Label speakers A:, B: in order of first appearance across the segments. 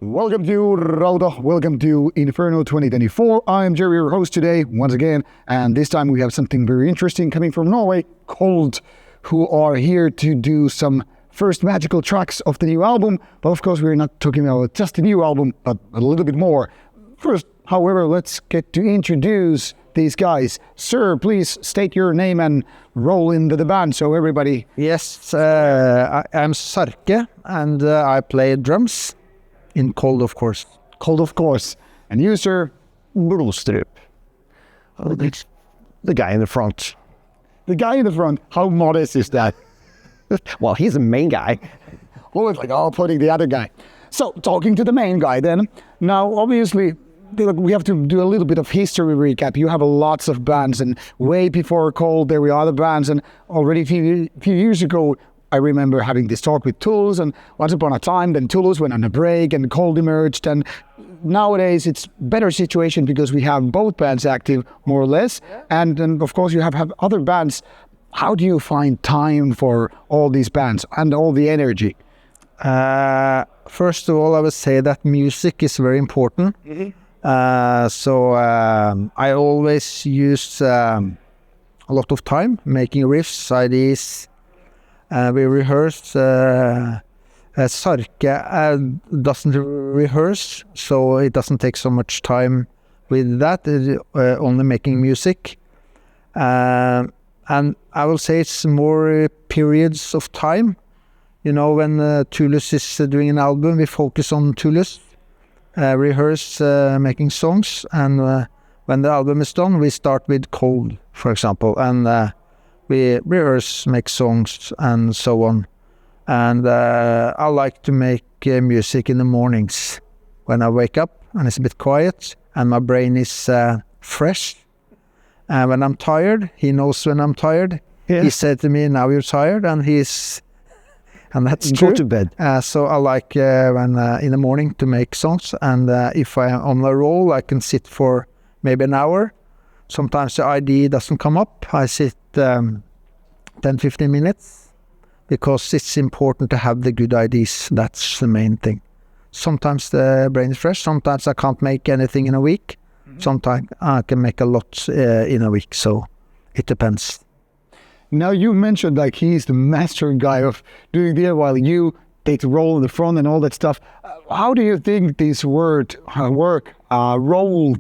A: Welcome to Rauta, welcome to Inferno 2024. I am Jerry, your host today, once again, and this time we have something very interesting coming from Norway, Khold, who are here to do some first magical tracks of the new album. But of course, we're not talking about just the new album, but a little bit more. First, however, let's get to introduce these guys. Sir, please state your name and role into the band, so everybody...
B: Yes, I'm Sarke, and I play drums in Khold, of course.
A: Khold, of course. And you, sir?
C: Brostrup. The guy in the front.
A: The guy in the front, how modest is that?
C: Well, he's the main guy.
A: Well, it's like all putting the other guy. So, talking to the main guy then. Now, obviously, we have to do a little bit of history recap. You have lots of bands, and way before Khold, there were other bands, and already a few years ago, I remember having this talk with Tulus, and once upon a time, then Tulus went on a break, and Khold emerged, and nowadays it's better situation because we have both bands active, more or less, and of course you have other bands. How do you find time for all these bands and all the energy?
B: First of all, I would say that music is very important. So I always use a lot of time making riffs, ideas. We rehearse. Sarke doesn't rehearse, so it doesn't take so much time with that, only making music. And I will say it's more periods of time. You know, when Tulus is doing an album, we focus on Tulus, rehearse making songs, and when the album is done, we start with Khold, for example, and we rehearse, make songs, and so on. And I like to make music in the mornings when I wake up and it's a bit quiet and my brain is fresh. And when I'm tired, he knows when I'm tired. Yeah. He said to me, "Now you're tired," and that's true.
C: Go to bed.
B: So I like when in the morning to make songs, and if I'm on a roll, I can sit for maybe an hour. Sometimes the idea doesn't come up. I sit 10-15 minutes because it's important to have the good ideas. That's the main thing. Sometimes the brain is fresh. Sometimes I can't make anything in a week. Sometimes I can make a lot in a week. So it depends.
A: Now you mentioned like he's the master guy of doing the while you take the role in the front and all that stuff. How do you think this role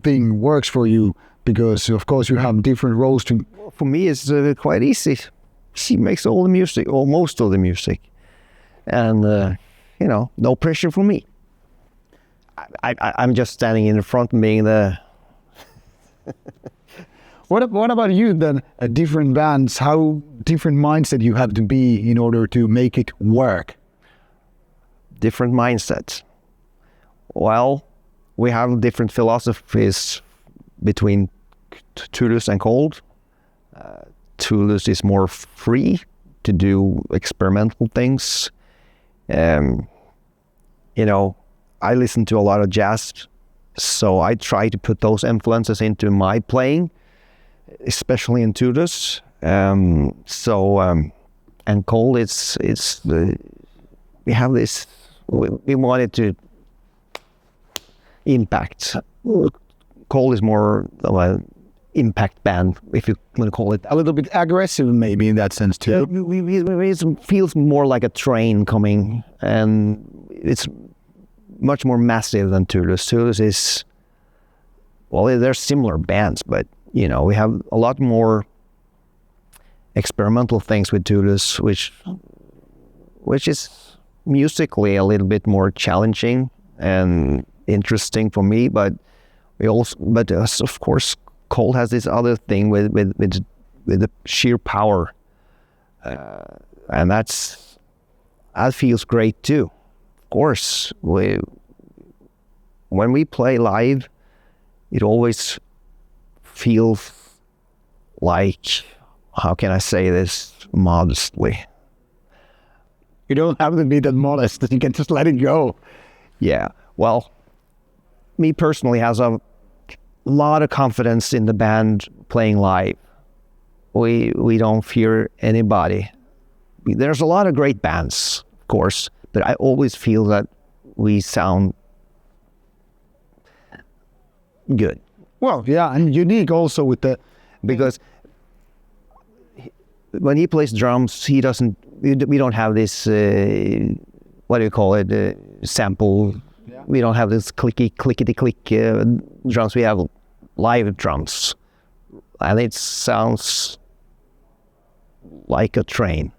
A: thing works for you? Because of course you have different roles to...
C: For me, it's quite easy. She makes all the music, or most of the music. And, no pressure for me. I'm just standing in the front and being the...
A: What about you then? Different bands, how different mindset you have to be in order to make it work?
C: Different mindsets. Well, we have different philosophies between Tulus and Khold. Tulus is more free to do experimental things. I listen to a lot of jazz, so I try to put those influences into my playing, especially in Tulus. And Khold, we have this. We wanted to impact. Khold is more of an impact band, if you want to call it.
A: A little bit aggressive, maybe in that sense too.
C: It feels more like a train coming, and it's much more massive than Tulus. Tulus is, well, they're similar bands, but we have a lot more experimental things with Tulus, which is musically a little bit more challenging and interesting for me. But of course, Khold has this other thing with the sheer power, and that feels great too. Of course, when we play live, it always feels like, how can I say this modestly?
A: You don't have to be that modest, you can just let it go.
C: Yeah, well, me personally has a lot of confidence in the band playing live. We don't fear anybody. There's a lot of great bands, of course, but I always feel that we sound good.
A: Well, yeah, and unique also with the
C: Because when he plays drums, he doesn't. We don't have this. What do you call it? Sample.
A: Yeah.
C: We don't have this clickety click drums. We have live drums, and it sounds like a train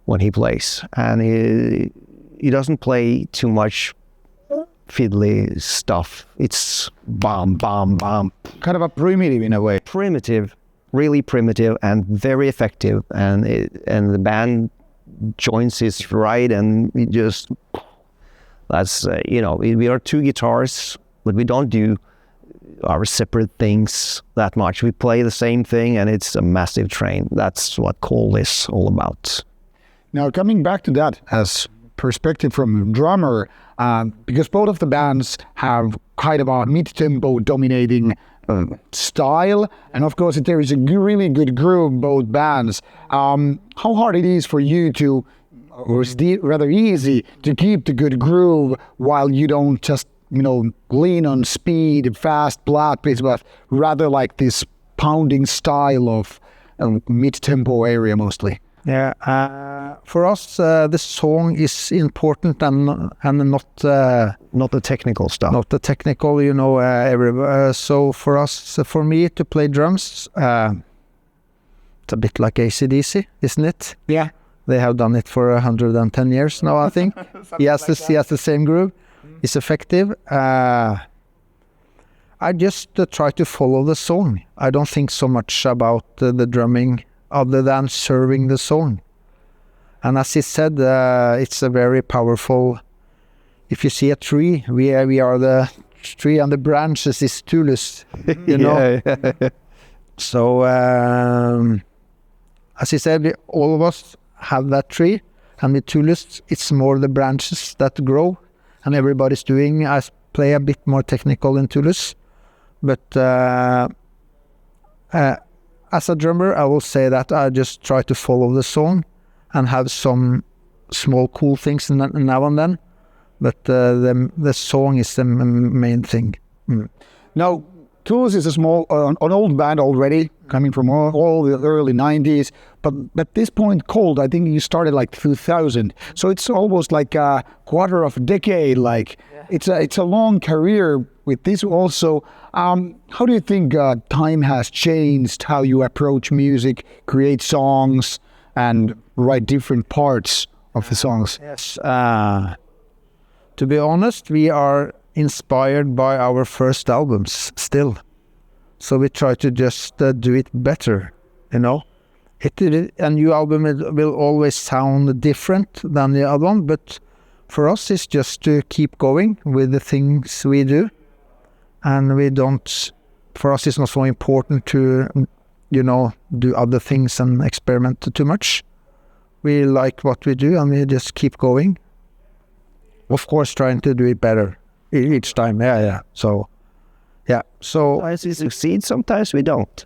C: when he plays. And he doesn't play too much fiddly stuff. It's bam, bam, bam.
A: kind of a primitive in a way.
C: Primitive, really primitive, and very effective. And the band joins his ride, and we just, that's we are two guitars, but we don't do our separate things that much. We play the same thing, and it's a massive train. That's what Khold is all about.
A: Now, coming back to that as perspective from a drummer, because both of the bands have kind of a mid-tempo dominating style, and of course there is a really good groove both bands. How hard it is for you to, or is it rather easy to keep the good groove while you don't just lean on speed, fast blood pace, but rather like this pounding style of mid-tempo area mostly?
B: Yeah, for us, the song is important and not
C: Not the technical stuff.
B: not the technical. So for me to play drums, it's a bit like AC/DC, isn't it?
A: Yeah.
B: They have done it for 110 years now, I think. he has the same groove. It's effective. I just try to follow the song. I don't think so much about the drumming other than serving the song. And as he said, it's a very powerful. If you see a tree, we are the tree, and the branches is Tulus.
C: Yeah.
B: So as he said, all of us have that tree, and with Tulus, it's more the branches that grow, and everybody's doing. I play a bit more technical in Tulus, but as a drummer, I will say that I just try to follow the song and have some small cool things now and then, but the song is the main thing.
A: Now, Tulus is a small, an old band already, coming from all the early 90s, but at this point, Khold, I think you started like 2000, so it's almost like a quarter of a decade, it's a long career with this also. How do you think time has changed how you approach music, create songs, and write different parts of the songs?
B: Yes. To be honest, we are inspired by our first albums still. So we try to just do it better, A new album will always sound different than the other one, but for us it's just to keep going with the things we do. And for us it's not so important to, do other things and experiment too much. We like what we do, and we just keep going. Of course, trying to do it better each time. Yeah. So
C: Sometimes we succeed, sometimes we don't.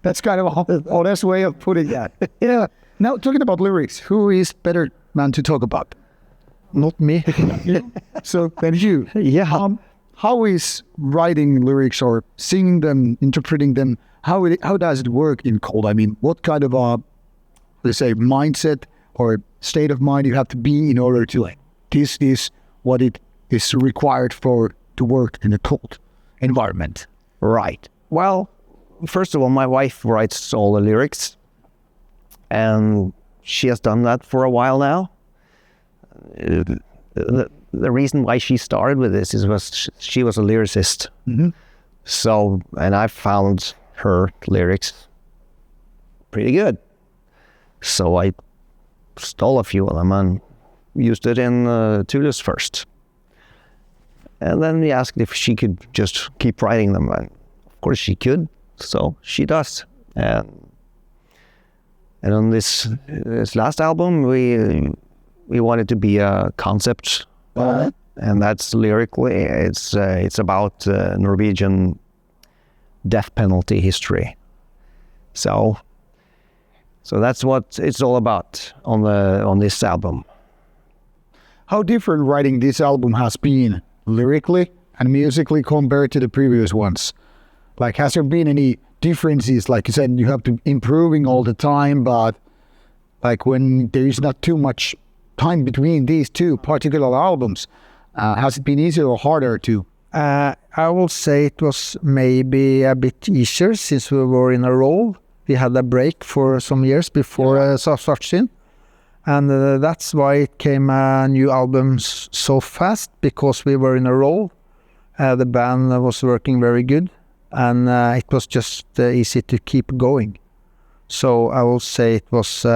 A: That's kind of a honest way of putting that. Yeah. Now, talking about lyrics, who is better man to talk about?
B: not me.
A: So then you.
C: Yeah.
A: How is writing lyrics or singing them, interpreting them, how does it work in Khold? I mean, what kind of let's say, mindset or state of mind you have to be in order to this is what it is required for to work in a Khold environment?
C: Right. Well, first of all, my wife writes all the lyrics, and she has done that for a while now. The reason why she started with this was she was a lyricist.
A: Mm-hmm.
C: So, and I found her lyrics pretty good. So I stole a few of them and used it in Tulus first. And then we asked if she could just keep writing them, and of course she could. So she does. And on this last album, we wanted to be a concept, and that's lyrically it's about Norwegian death penalty history. So that's what it's all about on this album.
A: How different writing this album has been lyrically and musically compared to the previous ones? Like, has there been any differences? Like you said, you have to improving all the time, but like when there is not too much time between these two particular albums, has it been easier or harder to?
B: I will say it was maybe a bit easier since we were in a row. We had a break for some years before Sarke, and that's why it came a new album so fast, because we were in a row. The band was working very good, and it was just easy to keep going. So I will say it was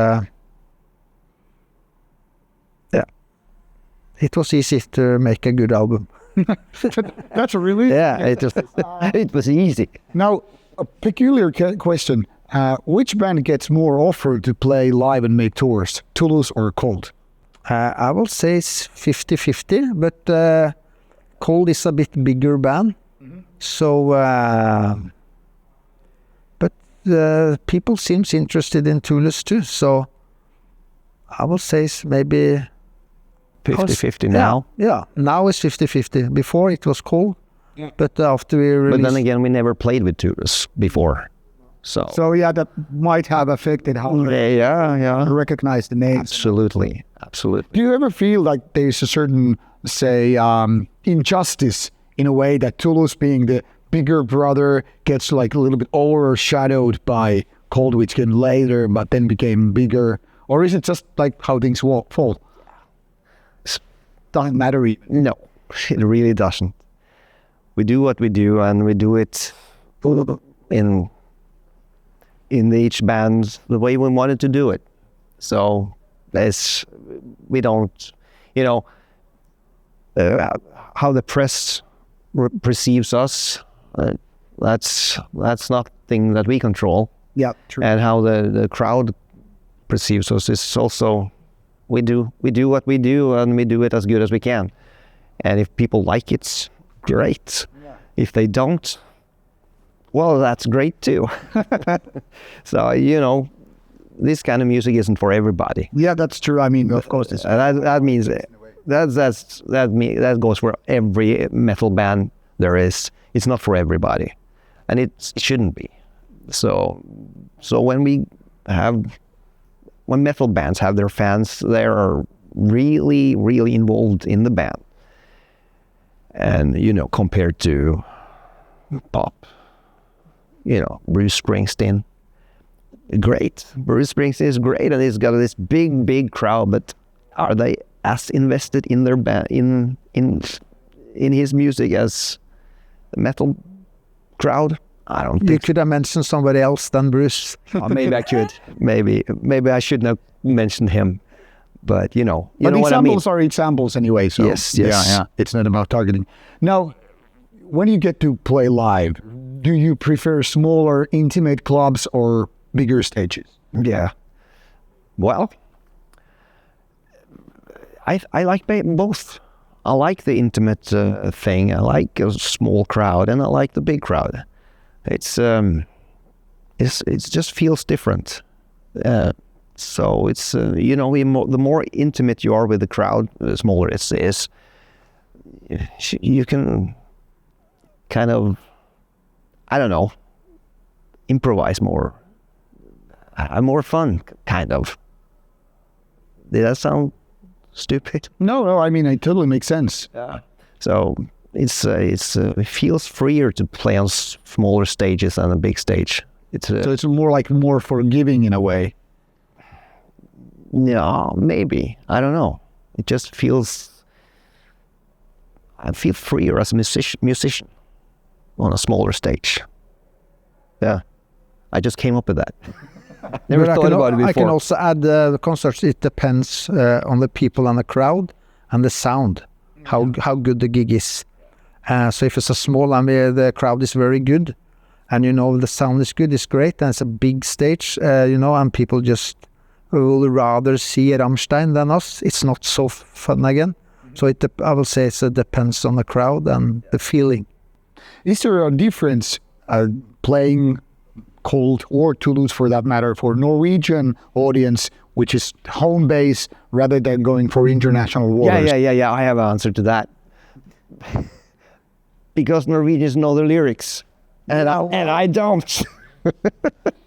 B: it was easy to make a good album.
A: That's a really
C: It was easy.
A: Now a peculiar question: which band gets more offered to play live and make tours, Tulus or Khold?
B: I will say it's 50-50, but Khold is a bit bigger band, so but people seems interested in Tulus too. So I will say it's maybe
C: 50-50 now.
B: Yeah, now it's 50-50. Before it was Khold, but after we released...
C: But then again, we never played with Tulus before. So
A: yeah, that might have affected how you recognize the names.
C: Absolutely.
A: Do you ever feel like there's a certain, say, injustice in a way that Tulus, being the bigger brother, gets like a little bit overshadowed by Khold, which came later but then became bigger? Or is it just like how things fall? Doesn't matter even.
C: No, it really doesn't. We do what we do, and we do it in each band the way we wanted to do it. So we don't, how the press perceives us. That's nothing that we control.
A: Yeah, true.
C: And how the crowd perceives us is also. We do what we do, and we do it as good as we can. And if people like it, great. Yeah. If they don't, well, that's great too. So this kind of music isn't for everybody.
A: Yeah, that's true. I mean, of course,
C: that means that goes for every metal band there is. It's not for everybody, and it shouldn't be. So when metal bands have their fans, they are really, really involved in the band. And, compared to pop, Bruce Springsteen, great. Bruce Springsteen is great, and he's got this big, big crowd, but are they as invested in their band, in his music as the metal crowd? I don't think
B: you could have mentioned somebody else than Bruce.
C: Maybe I could. Maybe I shouldn't have mentioned him. But you know
A: but
C: what I mean.
A: Examples are examples anyway. So
C: Yes.
A: yeah. It's not about targeting. Now, when you get to play live, do you prefer smaller, intimate clubs or bigger stages?
C: Yeah. Well, I like both. I like the intimate thing. I like a small crowd, and I like the big crowd. It's just feels different. So it's the more intimate you are with the crowd, the smaller it is. You can kind of, I don't know, improvise more. More fun, kind of. Did that sound stupid?
A: No. I mean, it totally makes sense.
C: Yeah. So it feels freer to play on smaller stages than a big stage.
A: So it's more forgiving in a way.
C: Yeah, maybe. I don't know. It just feels. I feel freer as a musician on a smaller stage. Yeah, I just came up with that. Never thought about it before.
B: I can also add the concerts. It depends on the people and the crowd and the sound, how good the gig is. So if it's a small and the crowd is very good, and the sound is good, it's great, and it's a big stage, and people just will rather see Rammstein than us. It's not so fun again. So I will say it depends on the crowd and the feeling.
A: Is there a difference playing Khold or Tulus, for that matter, for Norwegian audience, which is home base, rather than going for international waters?
C: Yeah. I have an answer to that. because Norwegians know the lyrics, and I don't.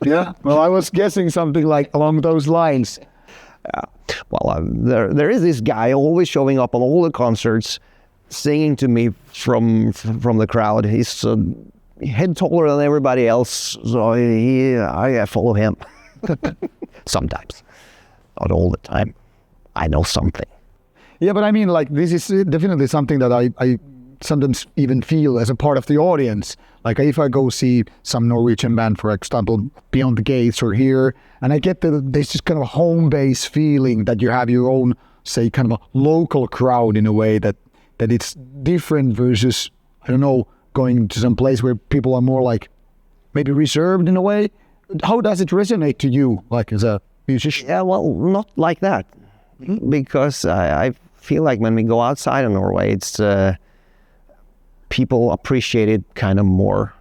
A: Yeah. Well, I was guessing something like along those lines.
C: Well, there is this guy always showing up on all the concerts, singing to me from the crowd. He's head taller than everybody else, so I follow him. Sometimes, not all the time. I know something.
A: Yeah, but I mean, like, this is definitely something that I sometimes even feel as a part of the audience. Like, if I go see some Norwegian band, for example, Beyond the Gates or here, and I get this just kind of home base feeling that you have your own, say, kind of a local crowd in a way that it's different versus, I don't know, going to some place where people are more like maybe reserved in a way. How does it resonate to you, like as a musician?
C: Yeah, well, not like that, because I feel like when we go outside of Norway, it's people appreciate it kind of more.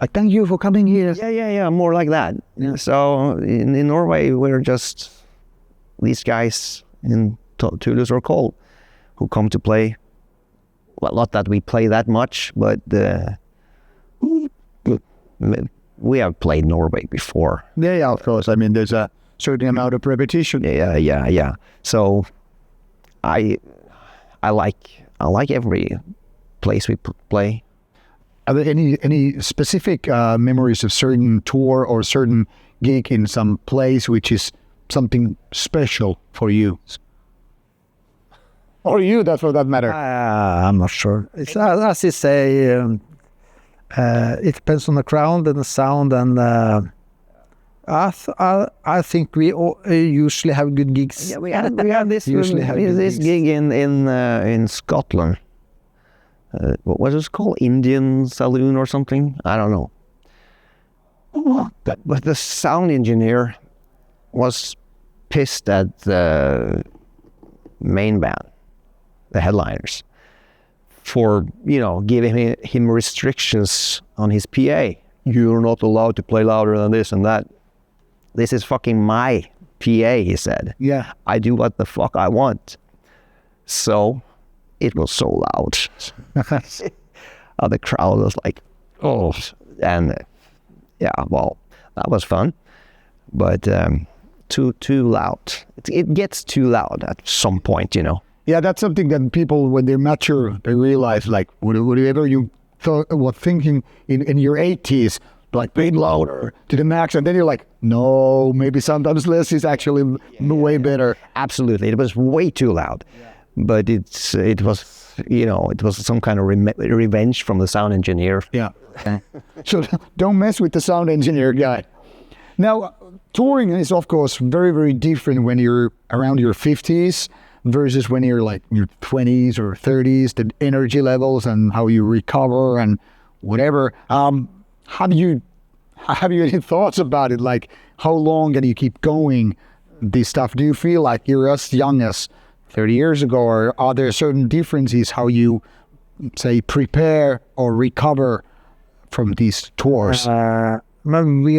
A: Like, thank you for coming here.
C: Yeah, more like that.
A: Yeah.
C: So in Norway, we're just these guys in Tulus or Khold who come to play. Well, not that we play that much, but we have played Norway before.
A: Yeah, of course. I mean, there's a certain amount of repetition.
C: Yeah. So I like every place we play.
A: Are there any specific memories of certain tour or certain gig in some place which is something special for you? Or you, that's for that matter.
B: I'm not sure. It's as you say, it depends on the crowd and the sound, and I think we usually have good gigs.
C: Yeah, we had this
B: Usually have good
C: this
B: gigs.
C: gig in Scotland. What was it called? Indian Saloon or something? I don't know. But the sound engineer was pissed at the main band, the headliners, for, giving him restrictions on his PA. You're not allowed to play louder than this and that. This is fucking my PA, he said.
A: Yeah.
C: I do what the fuck I want. So it was so loud. The crowd was like, oh, and well, that was fun, but too loud. It gets too loud at some point,
A: Yeah, that's something that people, when they're mature, they realize, like, whatever you were thinking in your 80s, like, being louder to the max, and then you're like, no, maybe sometimes less is actually way better.
C: Absolutely, it was way too loud. But it was some kind of revenge from the sound engineer.
A: Yeah. So don't mess with the sound engineer guy. Now, touring is, of course, very, very different when you're around your 50s versus when you're like in your 20s or 30s, the energy levels and how you recover and whatever. Have you any thoughts about it? Like, how long can you keep going this stuff? Do you feel like you're as young as 30 years ago, or are there certain differences how you, say, prepare or recover from these tours?
B: We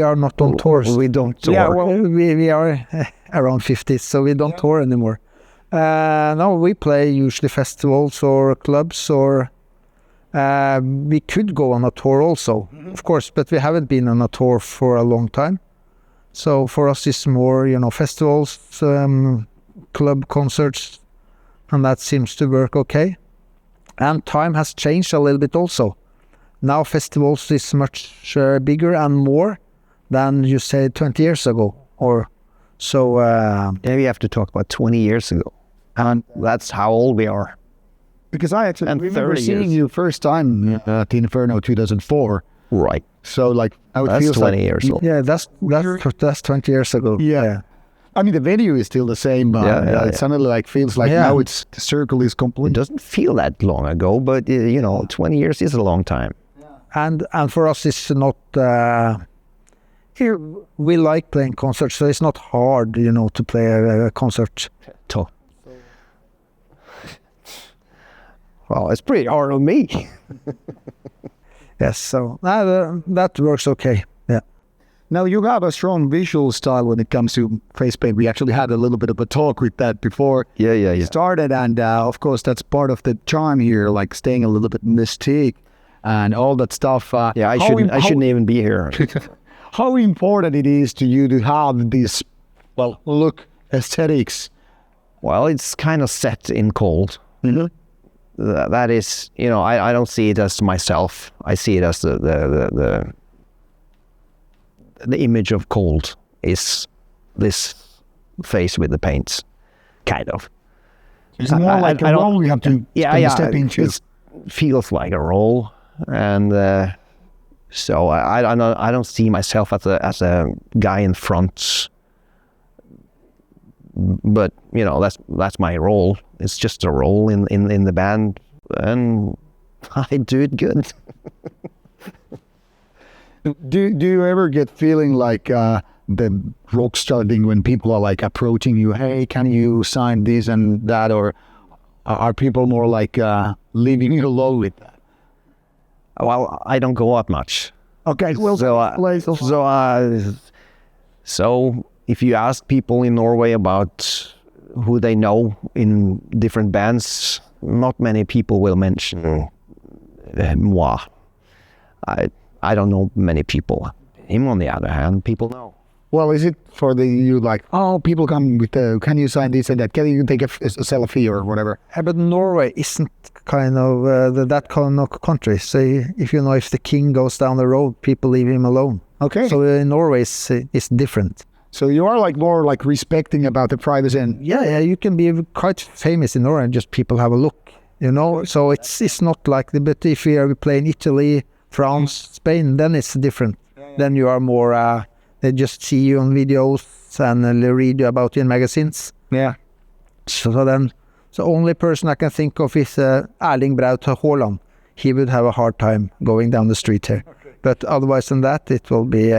B: are not on tours.
C: We don't tour.
B: Yeah, well, we are around 50, so we don't tour anymore. No, we play usually festivals or clubs, or we could go on a tour also, of course, but we haven't been on a tour for a long time. So for us, it's more, festivals, club concerts, and that seems to work okay. And time has changed a little bit also. Now festivals is much bigger and more than you said 20 years ago, or so.
C: Maybe you have to talk about 20 years ago, and that's how old we are.
A: Because I actually
C: And
A: remember
C: 30
A: seeing
C: years.
A: you first time at Inferno 2004.
C: Right.
A: So, like, how it
C: That's
A: feels
C: 20
A: like,
C: years old.
B: Yeah, that's 20 years ago.
A: Yeah. I mean, the venue is still the same, but it suddenly feels like now the circle is
C: It
A: complete.
C: doesn't feel that long ago, but 20 years is a long time.
B: And for us, it's not. Here we like playing concerts, so it's not hard, to play a concert.
C: Well, it's pretty hard on me.
B: Yes, so that works okay. Yeah.
A: Now, you have a strong visual style when it comes to face paint. We actually had a little bit of a talk with that before
C: Yeah.
A: started, and of course, that's part of the charm here, like staying a little bit mystique and all that stuff.
C: Yeah, I shouldn't even be here.
A: How important it is to you to have this, well, look, aesthetics?
C: Well, it's kind of set in Khold.
A: Mm-hmm.
C: That is, I don't see it as myself. I see it as the image of Khold is this face with the paints, kind of.
A: It's more like a role you have to step into.
C: It feels like a role, and so I don't see myself as a guy in front. But that's my role. It's just a role in the band, and I do it good.
A: Do you ever get feeling like the rock star thing when people are like approaching you, hey, can you sign this and that, or are people more like leaving you alone with that?
C: Well, I don't go out much.
A: Okay, well,
C: so if you ask people in Norway about who they know in different bands, not many people will mention moi. I don't know many people. Him, on the other hand, people know.
A: Well, is it for you like, oh, people come with can you sign this and that? Can you take a selfie or whatever?
B: But Norway isn't kind of that kind of country. So if the king goes down the road, people leave him alone.
A: Okay.
B: So in Norway, it's different.
A: So you are like more like respecting about the privacy. And
B: yeah, you can be quite famous in Norway and just people have a look, So it's not like but if you are playing Italy, France, Spain, then it's different. Then you are more. They just see you on videos and read about you in magazines.
A: Yeah.
B: So then, the only person I can think of is Erling Braut Haaland. He would have a hard time going down the street here. Okay. But otherwise than that, it will be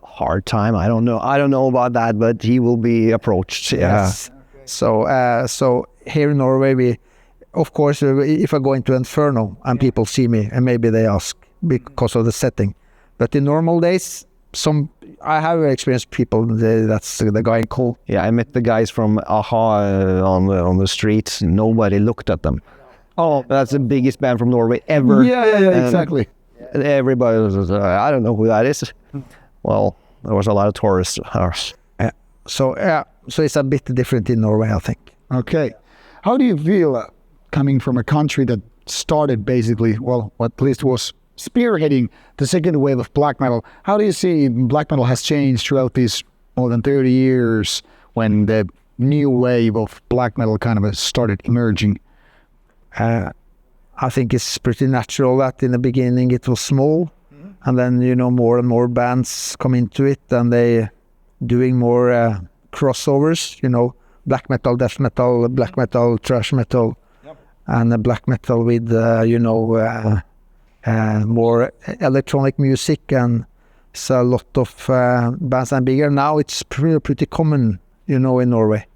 C: hard time. I don't know about that, but he will be approached. Yeah.
B: Yes. Okay. So here in Norway, we, of course, if I go into Inferno and people see me, and maybe they ask because of the setting. But in normal days, I have experienced people. That's the guy in Khold.
C: Yeah, I met the guys from Aha on the street. Nobody looked at them. Oh, that's the biggest band from Norway ever.
A: Yeah, exactly.
C: And everybody was, I don't know who that is. Well, there was a lot of tourists.
B: So it's a bit different in Norway, I think.
A: Okay. How do you feel coming from a country that started basically, well, at least was spearheading the second wave of black metal? How do you see black metal has changed throughout these more than 30 years when the new wave of black metal kind of started emerging?
B: I think it's pretty natural that in the beginning it was small, and then more and more bands come into it, and they doing more crossovers. Black metal, death metal, black metal, thrash metal, and black metal with more electronic music, and it's a lot of bands and bigger. Now it's pretty common, in Norway.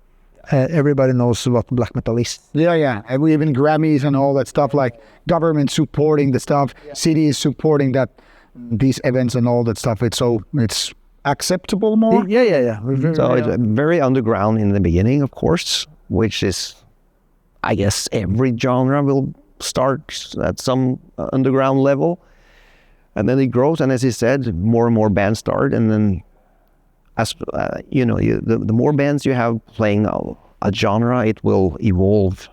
B: Everybody knows what black metal is.
A: Yeah. And we even Grammys and all that stuff, like government supporting the stuff, cities supporting these events and all that stuff. It's acceptable more.
B: Yeah.
C: So it's very underground in the beginning, of course, which is, I guess, every genre will start at some underground level, and then it grows. And as you said, more and more bands start, and then as the more bands you have playing a genre, it will evolve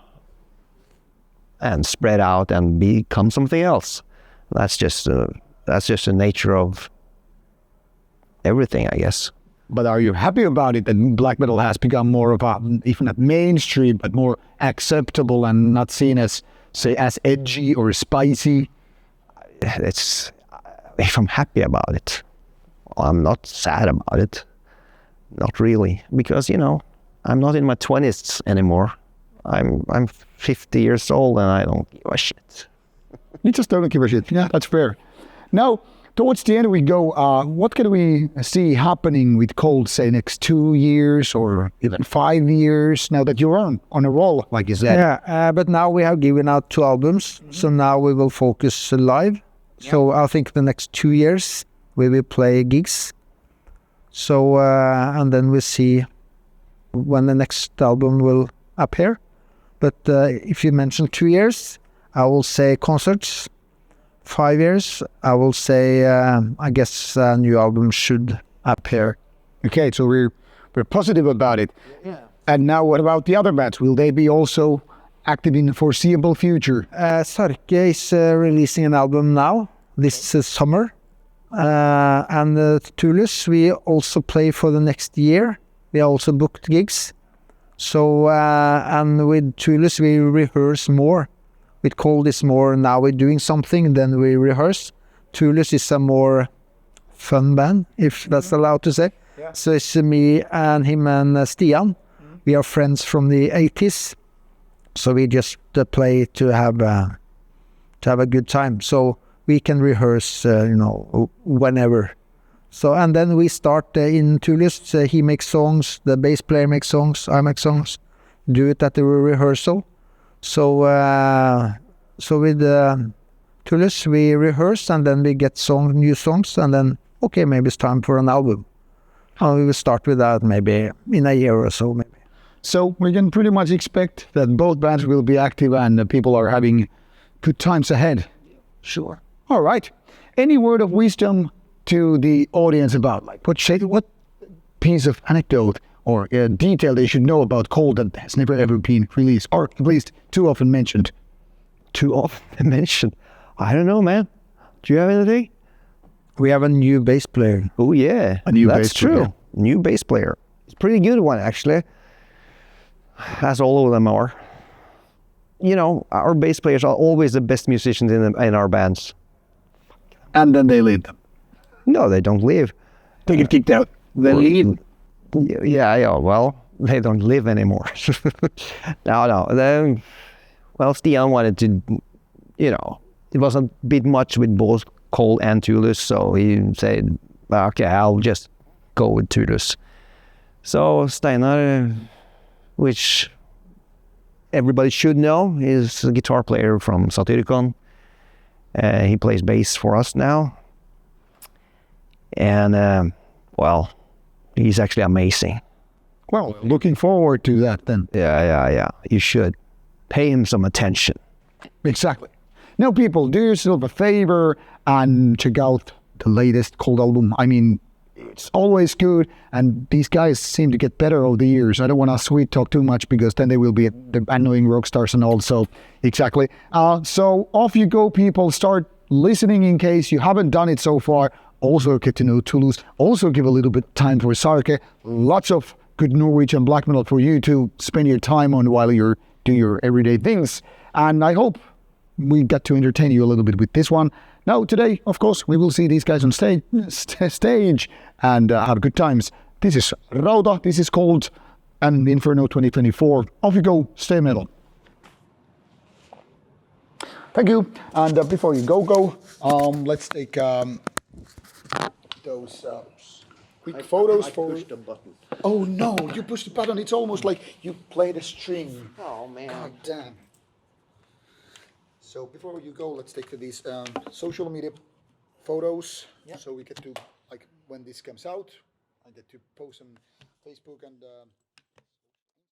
C: and spread out and become something else. That's just the nature of everything, I guess.
A: But are you happy about it that black metal has become more of even not mainstream, but more acceptable and not seen as, say, as edgy or spicy?
C: If I'm happy about it, I'm not sad about it. Not really, because I'm not in my 20s anymore. I'm 50 years old and I don't give a shit.
A: You just don't give a shit. Yeah, that's fair. Now, towards the end we go, what can we see happening with Khold, say, next 2 years or even 5 years, now that you're on a roll, like you said?
B: Yeah, but now we have given out 2 albums, so now we will focus live. Yeah. So I think the next 2 years we will play gigs, So and then we see when the next album will appear. But if you mention 2 years, I will say concerts. 5 years, I will say I guess a new album should appear.
A: Okay, so we're positive about it.
B: Yeah.
A: And now what about the other bands? Will they be also active in the foreseeable future?
B: Sarke is releasing an album now, this summer. And Tulus, we also play for the next year. We also booked gigs. So, and with Tulus, we rehearse more. With Khold, it's more now we're doing something, then we rehearse. Tulus is a more fun band, if that's allowed to say.
A: Yeah.
B: So it's me and him and Stian. We are friends from the 80s. So we just play to have a good time. So we can rehearse, whenever. So and then we start in Tulus. He makes songs, the bass player makes songs, I make songs. Do it at the rehearsal. So with Tulus we rehearse and then we get new songs and then okay, maybe it's time for an album. And we will start with that maybe in a year or so maybe.
A: So we can pretty much expect that both bands will be active and people are having good times ahead.
B: Sure.
A: All right. Any word of wisdom to the audience about what piece of anecdote or detail they should know about Khold that has never ever been released, or at least too often mentioned?
C: Too often mentioned? I don't know, man. Do you have anything?
B: We have a new bass player.
C: Oh yeah,
A: A new
C: that's
A: bass
C: true.
A: player.
C: New bass player. It's a pretty good one actually. As all of them are. Our bass players are always the best musicians in our bands.
A: And then they leave them.
C: No, they don't leave.
A: They get kicked out. They leave.
C: Yeah. Well, they don't live anymore. No. Stian wanted to, it was a bit much with both Khold and Tulus, so he said, okay, I'll just go with Tulus. So Steinar, which everybody should know, is a guitar player from Satyricon. He plays bass for us now. And, he's actually amazing.
A: Well, looking forward to that then.
C: Yeah. You should pay him some attention.
A: Exactly. Now, people, do yourself a favor and check out the latest Khold album. I mean, it's always good, and these guys seem to get better over the years. I don't want to sweet talk too much because then they will be the annoying rock stars and all. So, exactly. So off you go, people. Start listening in case you haven't done it so far. Also get to know Tulus. Also give a little bit of time for Sarke. Lots of good Norwegian black metal for you to spend your time on while you're doing your everyday things. And I hope we got to entertain you a little bit with this one. Now, today, of course, we will see these guys on stage and have good times. This is Rauta, this is Khold, and Inferno 2024. Off you go, stay metal. Thank you. And before you go, let's take those quick photos for...
C: pushed the button.
A: Oh no, you pushed the button. It's almost like you played a string.
C: Oh, man.
A: God damn. So before you go, let's take these social media photos. So we get to, when this comes out, I get to post on Facebook and